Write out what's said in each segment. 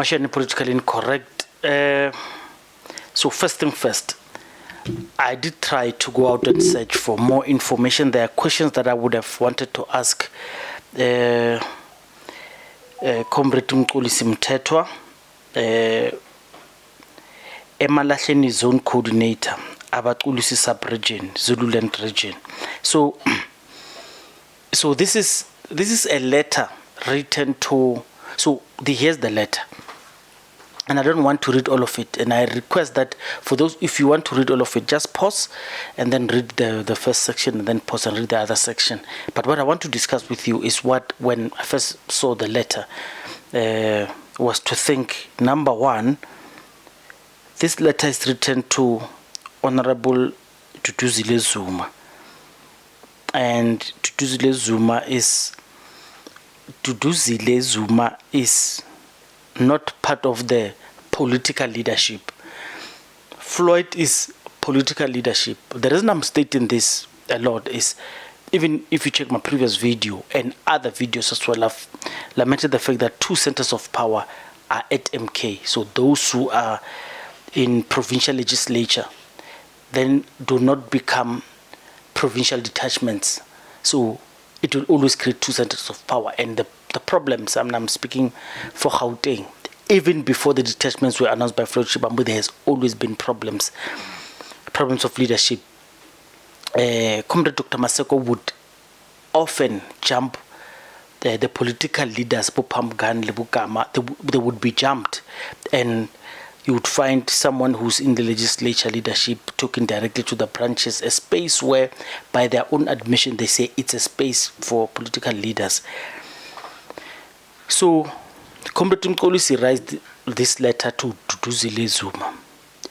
Mashani, politically incorrect. So first thing first, I did try to go out and search for more information. There are questions that I would have wanted to ask Comrade Mxolisi Mthethwa, Emalahleni Zone Coordinator, Abaxolisi Sub-Region, Zululand Region. So this is a letter written to. So here's the letter, and I don't want to read all of it. And I request that for those, if you want to read all of it, just pause and then read the first section, and then pause and read the other section. But what I want to discuss with you is what, when I first saw the letter, was to think, number one, this letter is written to Honorable Duduzile Zuma, and Duduzile Zuma is not part of the political leadership. Floyd is political leadership. The reason I'm stating this a lot is, even if you check my previous video and other videos as well, I've lamented the fact that two centers of power are at MK. So those who are in provincial legislature then do not become provincial detachments. So it will always create two centers of power. And the problems, I'm speaking for Gauteng, even before the detachments were announced by Floyd, there has always been problems of leadership. Comrade Dr. Maseko would often jump the political leaders, they would be jumped, and you would find someone who's in the legislature leadership talking directly to the branches, a space where, by their own admission, they say it's a space for political leaders. So, Comrade Mxolisi writes this letter to Duduzile Zuma,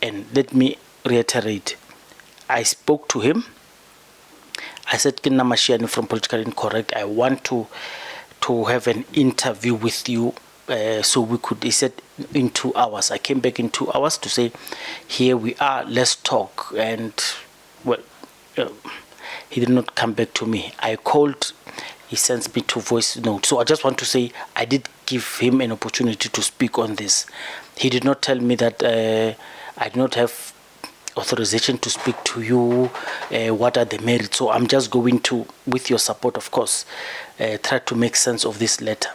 and let me reiterate, I spoke to him. I said, Kina Mashiani from Politically Incorrect, I want to have an interview with you. So we could, he said, in 2 hours. I came back in 2 hours to say, here we are, let's talk. And well, he did not come back to me. I called, he sends me to voice note. So I just want to say, I did give him an opportunity to speak on this. He did not tell me that I do not have authorization to speak to you, what are the merits. So I'm just going to, with your support of course, try to make sense of this letter.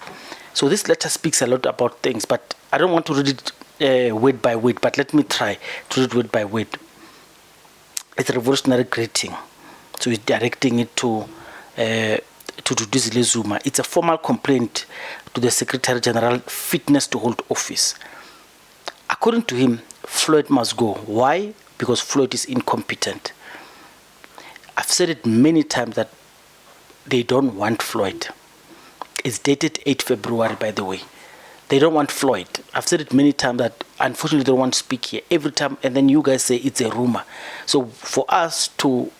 So this letter speaks a lot about things, but I don't want to read it word by word, but let me try to read word by word. It's a revolutionary greeting. So he's directing it to Duduzile Zuma. It's a formal complaint to the Secretary General fitness to hold office. According to him, Floyd must go. Why? Because Floyd is incompetent. I've said it many times that they don't want Floyd. It's dated 8 February, by the way. They don't want Floyd. I've said it many times that unfortunately they don't want to speak here every time, and then you guys say it's a rumor. So for us to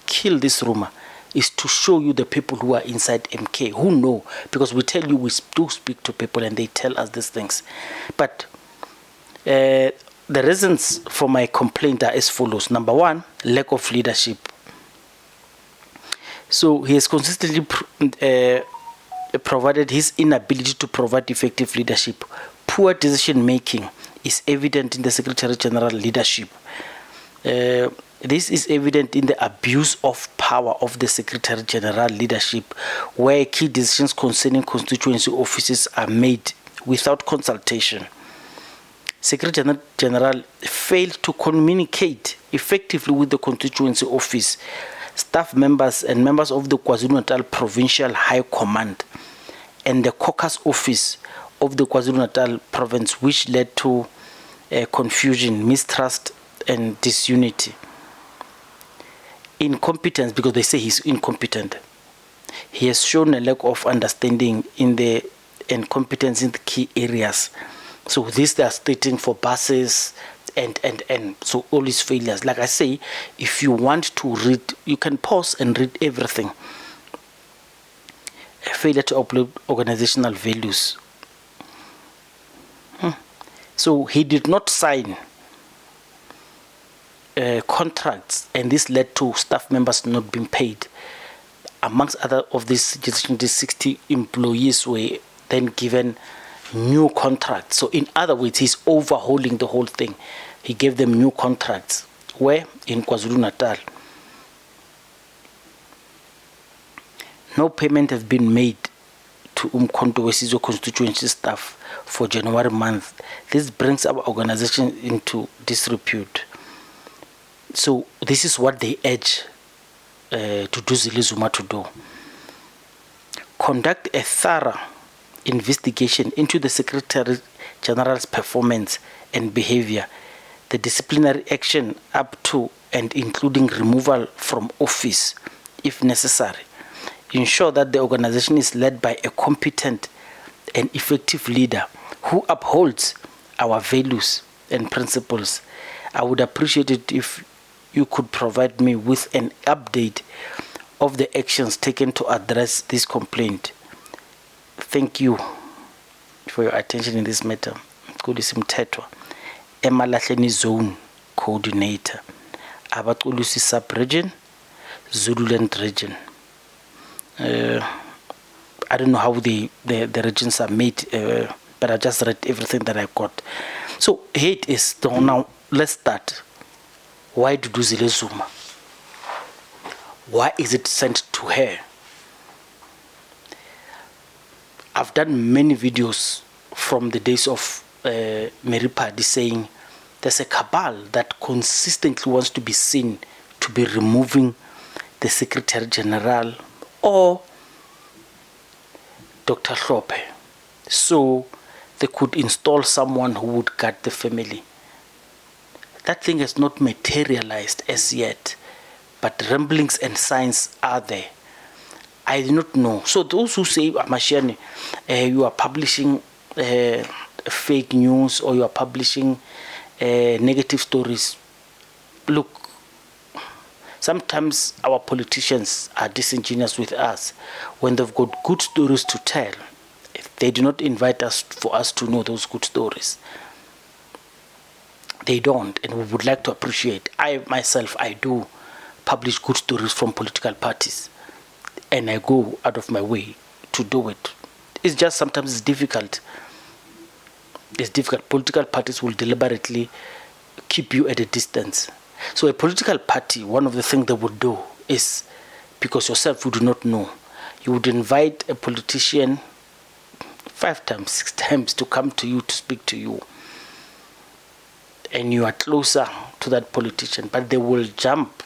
kill this rumor is to show you the people who are inside MK, who know, because we tell you we do speak to people and they tell us these things. But the reasons for my complaint are as follows. Number one, lack of leadership. So he has consistently provided his inability to provide effective leadership. Poor decision making is evident in the Secretary General leadership. This is evident in the abuse of power of the Secretary General leadership, where key decisions concerning constituency offices are made without consultation. Secretary General failed to communicate effectively with the constituency office, staff members and members of the KwaZulu-Natal Provincial High Command and the caucus office of the KwaZulu-Natal province, which led to confusion, mistrust and disunity. Incompetence, because they say he's incompetent. He has shown a lack of understanding in the incompetence in the key areas. So this they are stating for buses and so all these failures. Like I say, if you want to read, you can pause and read everything. A failure to upload organizational values. So he did not sign contracts, and this led to staff members not being paid. Amongst other of these 60 employees were then given new contracts. So in other words, he's overhauling the whole thing. He gave them new contracts. Where? In KwaZulu-Natal. No payment has been made to Umkhonto Wesizwe constituency staff for January month. This brings our organization into disrepute. So this is what they urge Duduzile Zuma to do. Conduct a thorough investigation into the Secretary General's performance and behavior, the disciplinary action up to and including removal from office if necessary. Ensure that the organization is led by a competent and effective leader who upholds our values and principles. I would appreciate it if you could provide me with an update of the actions taken to address this complaint. Thank you for your attention in this matter. Mxolisi Mthethwa, Emalahleni Zone Coordinator, Mxolisi Sub-Region, Zululand Region. I don't know how the regions are made, but I just read everything that I got. So here it is. Now let's start. Why Duduzile Zuma? Why is it sent to her? I've done many videos from the days of Mary Padi saying there's a cabal that consistently wants to be seen to be removing the Secretary General or Dr. Hlophe, so they could install someone who would guard the family. That thing has not materialized as yet, but ramblings and signs are there. I do not know. So those who say, Mashiane, you are publishing fake news or you are publishing negative stories, look, sometimes our politicians are disingenuous with us. When they've got good stories to tell, they do not invite us for us to know those good stories. They don't, and we would like to appreciate. I myself, I do publish good stories from political parties, and I go out of my way to do it. It's just sometimes it's difficult. It's difficult. Political parties will deliberately keep you at a distance. So a political party, one of the things they would do is, because yourself you do not know, you would invite a politician 5 times, 6 times to come to you to speak to you. And you are closer to that politician, but they will jump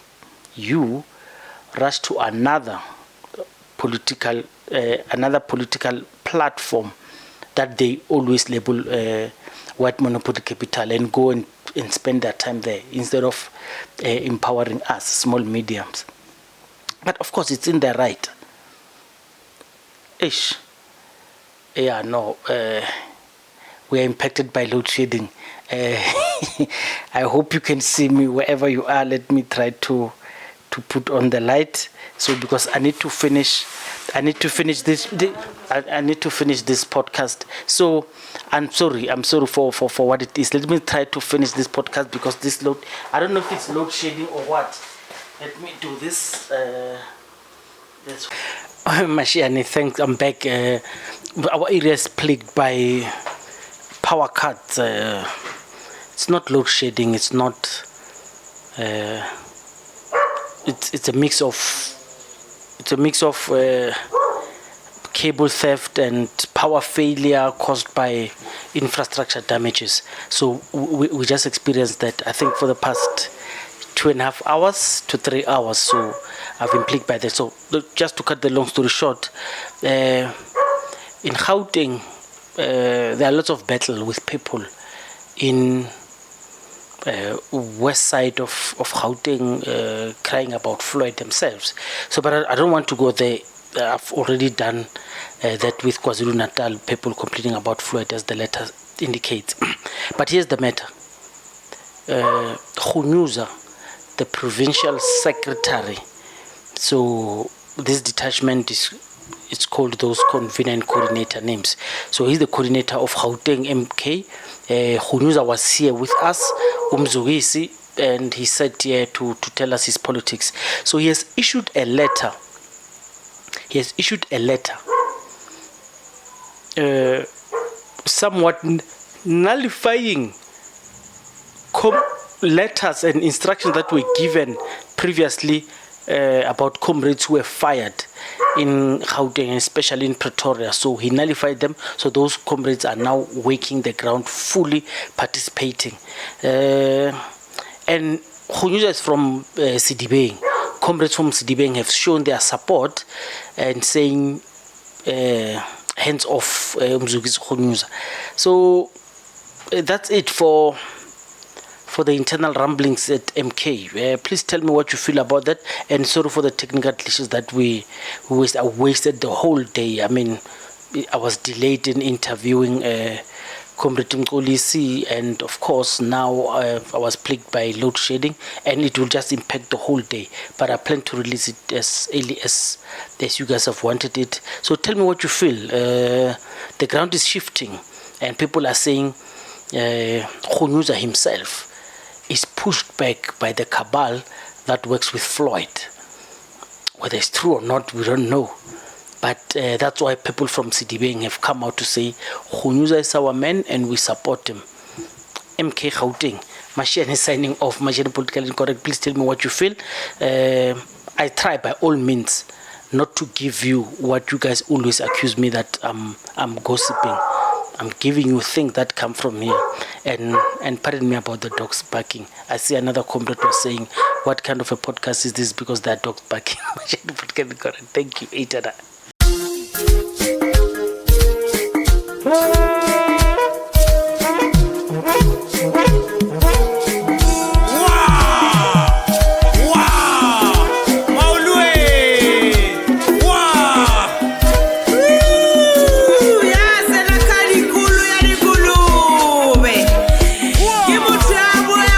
you, rush to another political platform that they always label white monopoly capital, and go and spend their time there instead of empowering us, small mediums. But of course, it's in their right. Yeah, no, we are impacted by load shedding. I hope you can see me wherever you are. Let me try to put on the light. So because I need to finish this. I need to finish this podcast. So I'm sorry for what it is. Let me try to finish this podcast because this load. I don't know if it's load shedding or what. Let me do this. Mashiane, thanks. I'm back. Our area is plagued by power cuts. It's not load shedding. It's not. It's a mix of cable theft and power failure caused by infrastructure damages. So we just experienced that, I think, for the past 2.5 hours to 3 hours. So I've been plagued by that. So just to cut the long story short, in Gauteng, there are lots of battle with people in west side of Gauteng crying about Floyd themselves. So, but I don't want to go there. I've already done that with KwaZulu-Natal, people complaining about Floyd, as the letter indicates. But here's the matter. Khunyuza, the provincial secretary, so this detachment it's called those convener and coordinator names. So he's the coordinator of Gauteng MK. Khunyuza was here with us, Mxolisi, and he said here to tell us his politics. So he has issued a letter. somewhat nullifying letters and instructions that were given previously about comrades who were fired in Gauteng, especially in Pretoria. So he nullified them. So those comrades are now waking the ground, fully participating. And Khunyuza is from Sidibeng. Comrades from Sidibeng have shown their support and saying hands off Mxolisi Khunyuza. So that's it for the internal rumblings at MK. Please tell me what you feel about that, and sorry for the technical glitches that we wasted the whole day. I mean, I was delayed in interviewing Comrade Mxolisi, and of course now I was plagued by load shedding, and it will just impact the whole day. But I plan to release it as early as you guys have wanted it. So tell me what you feel. The ground is shifting, and people are saying Khunyuza himself is pushed back by the cabal that works with Floyd. Whether it's true or not, we don't know. But that's why people from Sidibeng have come out to say Khunyuza is our man and we support him. MK Gauteng. Mashiane is signing off. Mashiane Politically Incorrect. Please tell me what you feel. I try by all means not to give you what you guys always accuse me that I'm gossiping. I'm giving you things that come from here. And pardon me about the dogs barking. I see another comrade was saying, what kind of a podcast is this because there are dogs barking? Thank you, Etana.